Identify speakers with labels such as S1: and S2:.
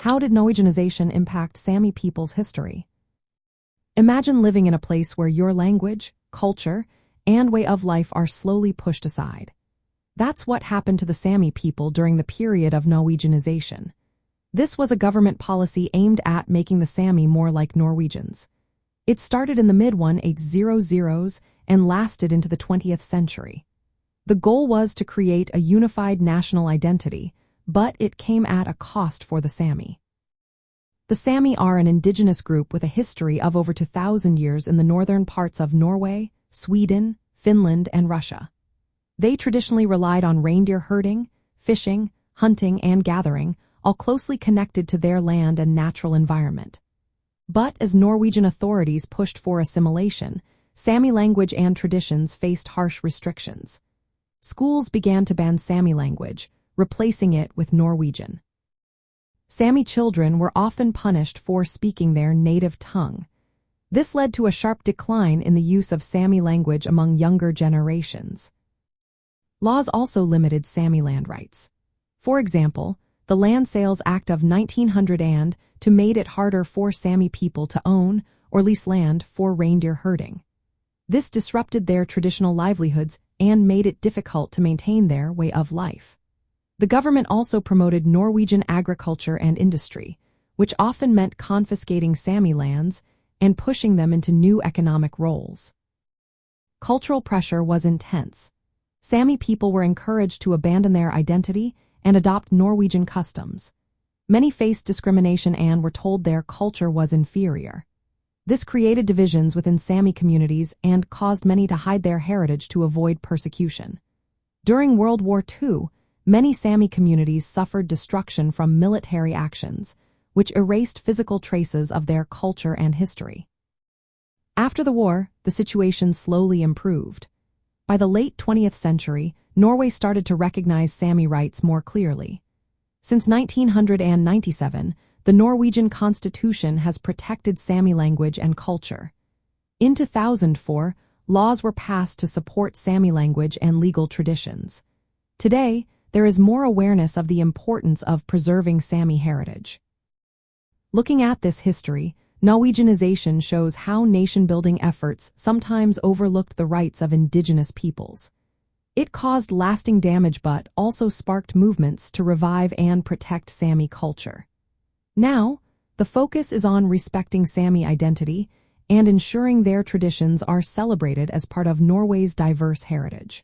S1: How did Norwegianization impact Sami people's history? Imagine living in a place where your language, culture, and way of life are slowly pushed aside. That's what happened to the Sami people during the period of Norwegianization. This was a government policy aimed at making the Sami more like Norwegians. It started in the mid-1800s and lasted into the 20th century. The goal was to create a unified national identity, but it came at a cost for the Sami. The Sami are an indigenous group with a history of over 2,000 years in the northern parts of Norway, Sweden, Finland, and Russia. They traditionally relied on reindeer herding, fishing, hunting, and gathering, all closely connected to their land and natural environment. But as Norwegian authorities pushed for assimilation, Sami language and traditions faced harsh restrictions. Schools began to ban Sami language, replacing it with Norwegian. Sami children were often punished for speaking their native tongue. This led to a sharp decline in the use of Sami language among younger generations. Laws also limited Sami land rights. For example, the Land Sales Act of 1900 made it harder for Sami people to own or lease land for reindeer herding. This disrupted their traditional livelihoods and made it difficult to maintain their way of life. The government also promoted Norwegian agriculture and industry, which often meant confiscating Sami lands and pushing them into new economic roles. Cultural pressure was intense. Sami people were encouraged to abandon their identity and adopt Norwegian customs. Many faced discrimination and were told their culture was inferior. This created divisions within Sami communities and caused many to hide their heritage to avoid persecution. During World War II, many Sami communities suffered destruction from military actions, which erased physical traces of their culture and history. After the war, the situation slowly improved. By the late 20th century, Norway started to recognize Sami rights more clearly. Since 1997, the Norwegian constitution has protected Sami language and culture. In 2004, laws were passed to support Sami language and legal traditions. Today, there is more awareness of the importance of preserving Sami heritage. Looking at this history, Norwegianization shows how nation-building efforts sometimes overlooked the rights of indigenous peoples. It caused lasting damage but also sparked movements to revive and protect Sami culture. Now, the focus is on respecting Sami identity and ensuring their traditions are celebrated as part of Norway's diverse heritage.